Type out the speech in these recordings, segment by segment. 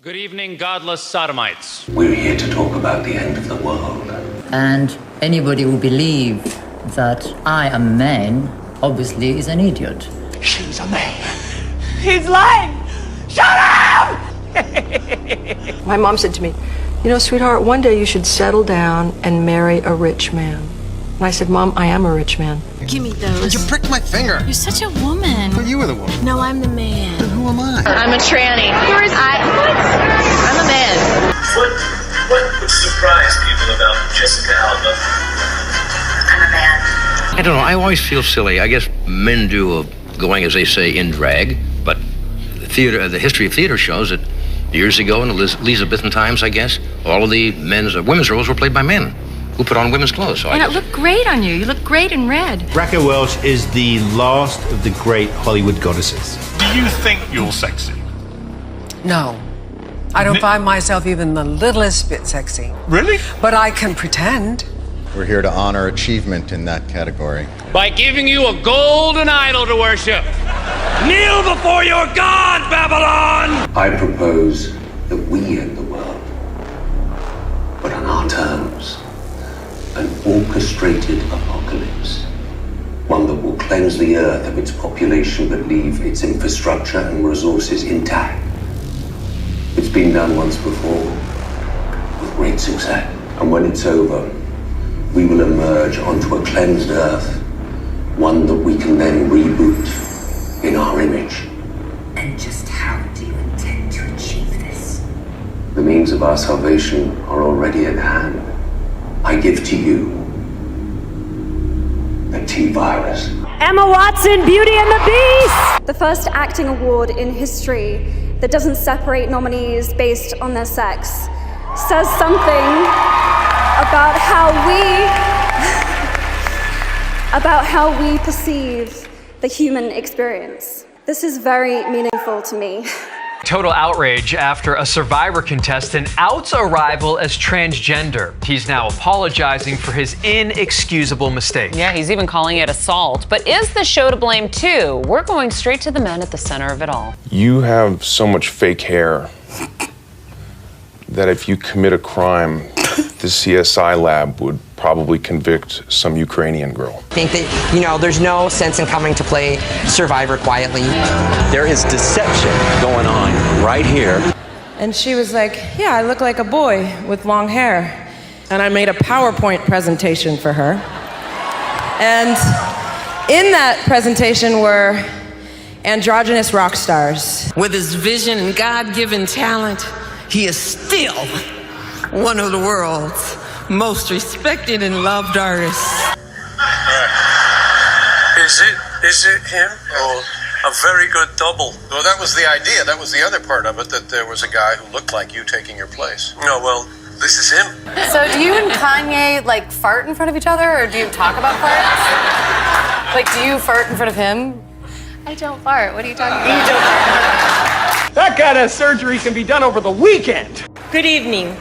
Good evening, godless sodomites. We're here to talk about the end of the world. And anybody who believes that I am a man, obviously is an idiot. She's a man. He's lying! Shut up! My mom said to me, you know, sweetheart, one day you should settle down and marry a rich man. And I said, Mom, I am a rich man. Give me those. You pricked my finger. You're such a woman. But you were the woman. No, I'm the man. Then who am I? I'm a tranny. I'm a man. What would surprise people about Jessica Alba? I'm a man. I don't know. I always feel silly. I guess men do going, as they say, in drag. But the history of theater shows that years ago in Elizabethan times, I guess, all of the women's roles were played by men who put on women's clothes. So and it looked great on you. You look great in red. Raquel Welch is the last of the great Hollywood goddesses. Do you think you're sexy? No. I don't find myself even the littlest bit sexy. Really? But I can pretend. We're here to honor achievement in that category. By giving you a golden idol to worship. Kneel before your God, Babylon! I propose that we end the world, but on our terms. An orchestrated apocalypse. One that will cleanse the earth of its population but leave its infrastructure and resources intact. It's been done once before, with great success. And when it's over, we will emerge onto a cleansed earth, one that we can then reboot in our image. And just how do you intend to achieve this? The means of our salvation are already at hand. I give to you the T-virus. Emma Watson, Beauty and the Beast! The first acting award in history that doesn't separate nominees based on their sex says something about how we perceive the human experience. This is very meaningful to me. Total outrage after a Survivor contestant outs a rival as transgender. He's now apologizing for his inexcusable mistake. Yeah, he's even calling it assault. But is the show to blame too? We're going straight to the men at the center of it all. You have so much fake hair that if you commit a crime, the CSI lab would probably convict some Ukrainian girl. I think that, there's no sense in coming to play Survivor quietly. There is deception going on right here. And she was like, yeah, I look like a boy with long hair. And I made a PowerPoint presentation for her. And in that presentation were androgynous rock stars. With his vision and God-given talent, he is still one of the world's most respected and loved artists. Is it him? Oh, a very good double. Well, that was the idea. That was the other part of it, that there was a guy who looked like you taking your place. No, well, this is him. So do you and Kanye, fart in front of each other, or do you talk about farts? Do you fart in front of him? I don't fart. What are you talking about? You don't fart. That kind of surgery can be done over the weekend. Good evening.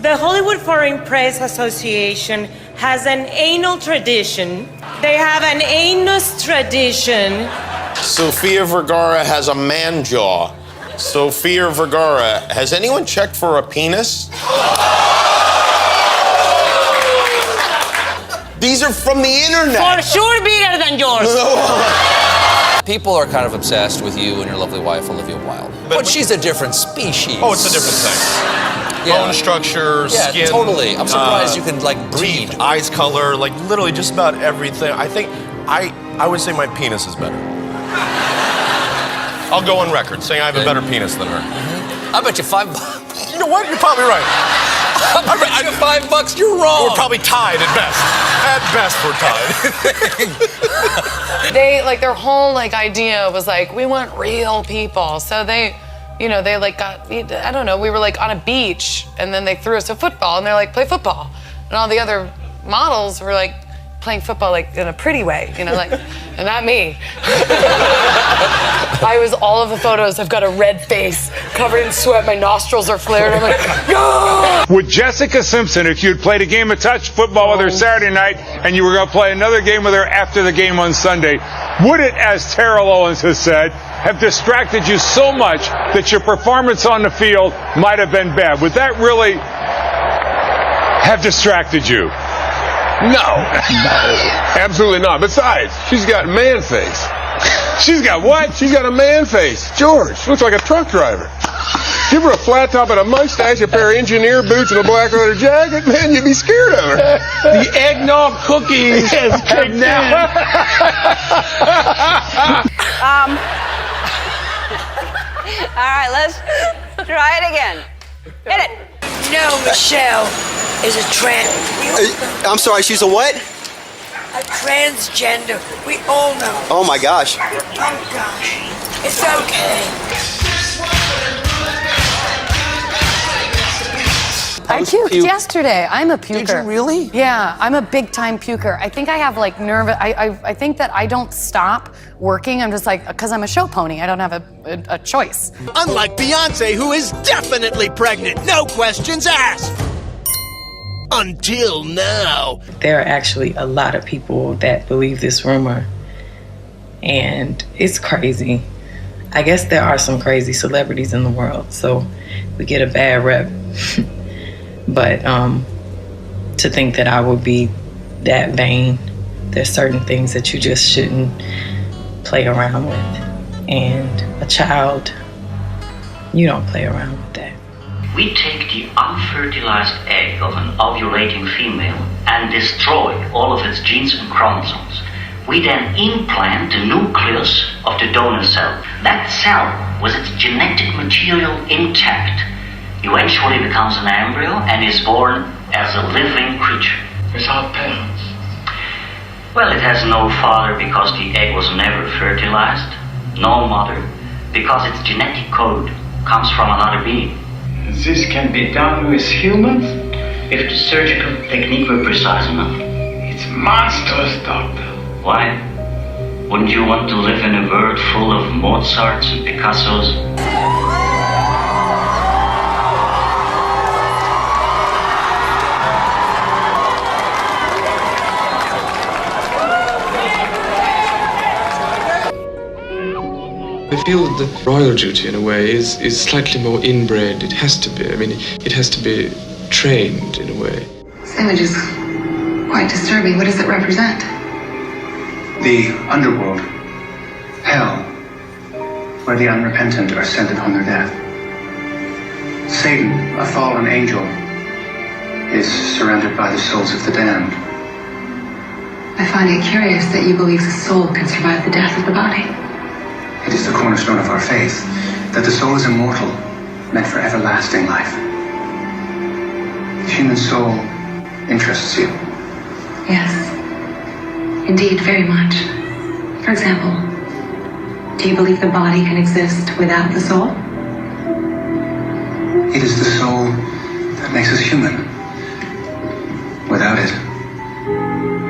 The Hollywood Foreign Press Association has an anal tradition. They have an anus tradition. Sofia Vergara has a man jaw. Sofia Vergara, has anyone checked for a penis? These are from the internet. For sure bigger than yours. People are kind of obsessed with you and your lovely wife, Olivia Wilde. But she's a different species. Oh, it's a different thing. Yeah. Bone structure, skin. Yeah, totally. I'm surprised you can breed. Teeth, eyes color, literally just about everything. I think I would say my penis is better. I'll go on record saying I have a better penis than her. I bet you $5. You know what? You're probably right. I bet you $5. You're wrong. We're probably tied at best. At best, we're tied. They, their whole, idea was, we want real people. So they, got, I don't know, we were, on a beach, and then they threw us a football, and they're like, play football. And all the other models were, playing football, in a pretty way, and not me. All of the photos, I've got a red face, covered in sweat, my nostrils are flared, I'm like, no! With Jessica Simpson, if you'd played a game of touch football with her Saturday night, and you were going to play another game with her after the game on Sunday, would it, as Terrell Owens has said, have distracted you so much that your performance on the field might have been bad? Would that really have distracted you? No, absolutely not. Besides, she's got man face. She's got what? She's got a man face. George, she looks like a truck driver. Give her a flat top and a mustache, a pair of engineer boots, and a black leather jacket, man, you'd be scared of her. The eggnog cookies has kicked now. All right, let's try it again. Hit it. No, Michelle is a trans. I'm sorry, she's a what? A transgender. We all know. Oh my gosh. Oh gosh. It's okay. I puked yesterday. I'm a puker. Did you really? Yeah, I'm a big time puker. I think I have like nervous. I think that I don't stop working. I'm just like, because I'm a show pony. I don't have a choice. Unlike Beyonce, who is definitely pregnant. No questions asked. Until now. There are actually a lot of people that believe this rumor, and it's crazy. I guess there are some crazy celebrities in the world, so we get a bad rep. But to think that I would be that vain, there's certain things that you just shouldn't play around with. And a child, you don't play around with that. We take the unfertilized egg of an ovulating female and destroy all of its genes and chromosomes. We then implant the nucleus of the donor cell. That cell, with its genetic material intact, eventually becomes an embryo and is born as a living creature. Without parents? Well, it has no father because the egg was never fertilized, no mother because its genetic code comes from another being. This can be done with humans if the surgical technique were precise enough. It's monstrous, doctor. Why? Wouldn't you want to live in a world full of Mozarts and Picassos? I feel that the royal duty, in a way, is slightly more inbred. It has to be. I mean, it has to be trained, in a way. This image is quite disturbing. What does it represent? The underworld. Hell. Where the unrepentant are sent upon their death. Satan, a fallen angel, is surrounded by the souls of the damned. I find it curious that you believe the soul can survive the death of the body. It is the cornerstone of our faith that the soul is immortal, meant for everlasting life. The human soul interests you. Yes. Indeed, very much. For example, do you believe the body can exist without the soul? It is the soul that makes us human. Without it,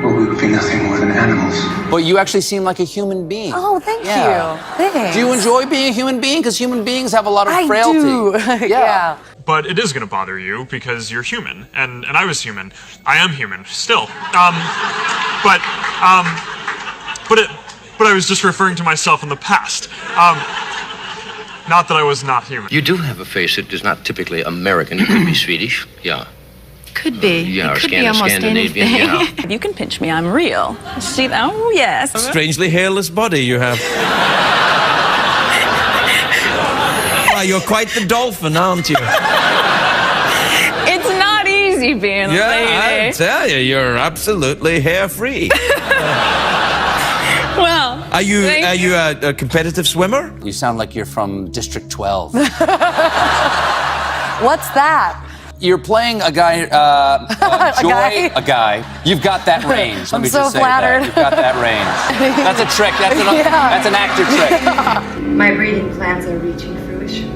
well, we would be nothing more than animals. But you actually seem like a human being. Oh, thank you. Thanks. Do you enjoy being a human being? Because human beings have a lot of I frailty. do. Yeah. But it is going to bother you because you're human, and I was human. I am human still. But I was just referring to myself in the past. Not that I was not human. You do have a face that is not typically American. You could be Swedish, yeah. Could be. Yeah, or it could be almost Scandinavian, anything. yeah. You can pinch me. I'm real. See that? Oh, yes. Strangely hairless body you have. Well, you're quite the dolphin, aren't you? It's not easy being a lady. Yeah, I tell you, you're absolutely hair-free. Well, are you a competitive swimmer? You sound like you're from District 12. What's that? You're playing a guy, a guy. You've got that range. Let I'm me so just say flattered. that. You've got that range. That's a trick. That's an actor trick. My breeding plans are reaching fruition.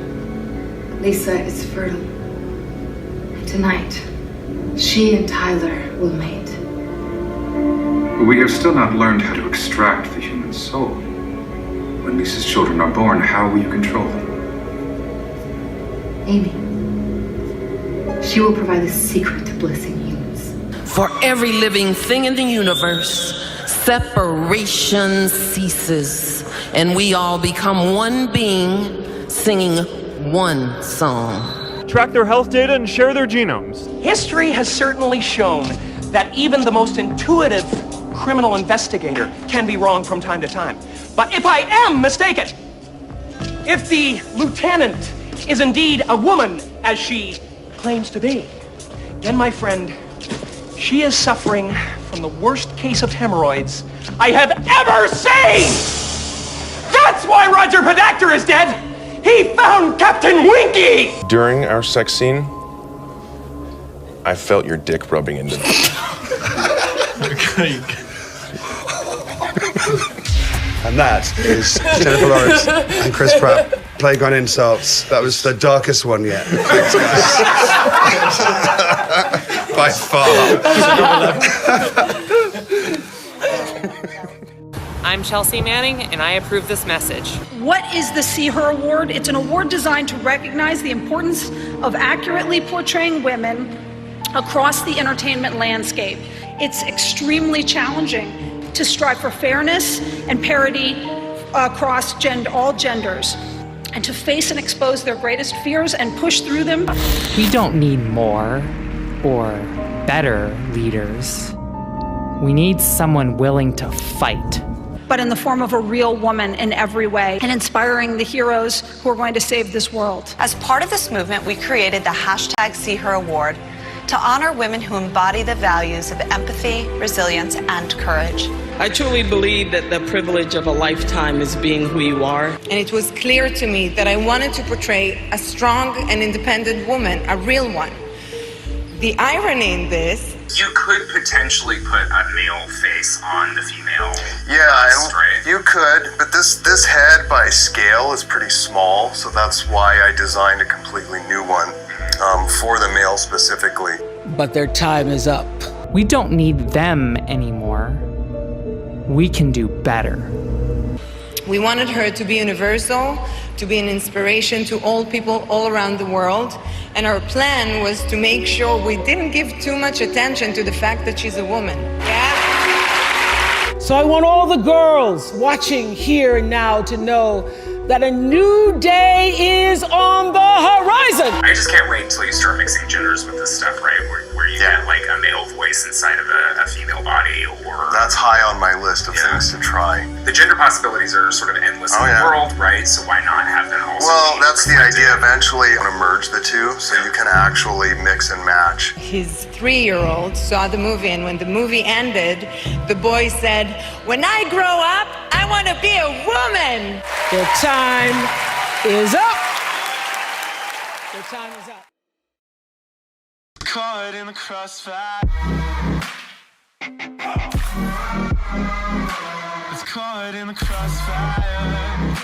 Lisa is fertile. Tonight, she and Tyler will mate. But we have still not learned how to extract the human soul. When Lisa's children are born, how will you control them? Amy. She will provide the secret to blessing humans. For every living thing in the universe, separation ceases. and we all become one being singing one song. Track their health data and share their genomes. History has certainly shown that even the most intuitive criminal investigator can be wrong from time to time. But if I am mistaken, if the lieutenant is indeed a woman, as she claims to be, then, my friend, she is suffering from the worst case of hemorrhoids I have ever seen! That's why Roger Podacter is dead! He found Captain Winky! During our sex scene, I felt your dick rubbing into me. And that is Jennifer Lawrence and Chris Pratt playing on insults. That was the darkest one yet. Thanks, guys. By far. I'm Chelsea Manning, and I approve this message. What is the See Her Award? It's an award designed to recognize the importance of accurately portraying women across the entertainment landscape. It's extremely challenging to strive for fairness and parity across all genders, and to face and expose their greatest fears and push through them. We don't need more or better leaders. We need someone willing to fight. But in the form of a real woman in every way, and inspiring the heroes who are going to save this world. As part of this movement, we created the hashtag See Her Award to honor women who embody the values of empathy, resilience, and courage. I truly believe that the privilege of a lifetime is being who you are. And it was clear to me that I wanted to portray a strong and independent woman, a real one. The irony in this... You could potentially put a male face on the female. Yeah, you could, but this head by scale is pretty small, so that's why I designed a completely new one for the male specifically. But their time is up. We don't need them anymore. We can do better. We wanted her to be universal, to be an inspiration to all people all around the world. And our plan was to make sure we didn't give too much attention to the fact that she's a woman. Yeah? So I want all the girls watching here and now to know that a new day is on the horizon. I just can't wait until you start mixing genders with this stuff, right? Where you get like a male voice inside of a female body, or... That's high on my list of things to try. The gender possibilities are sort of endless in the world, right? So why not have them also? Well, that's the idea. Eventually, I'm gonna merge the two so you can actually mix and match. His 3-year-old saw the movie, and when the movie ended, the boy said, "When I grow up, I want to be a woman." Their time is up. Their time is up. Caught in the crossfire. It's caught in the crossfire.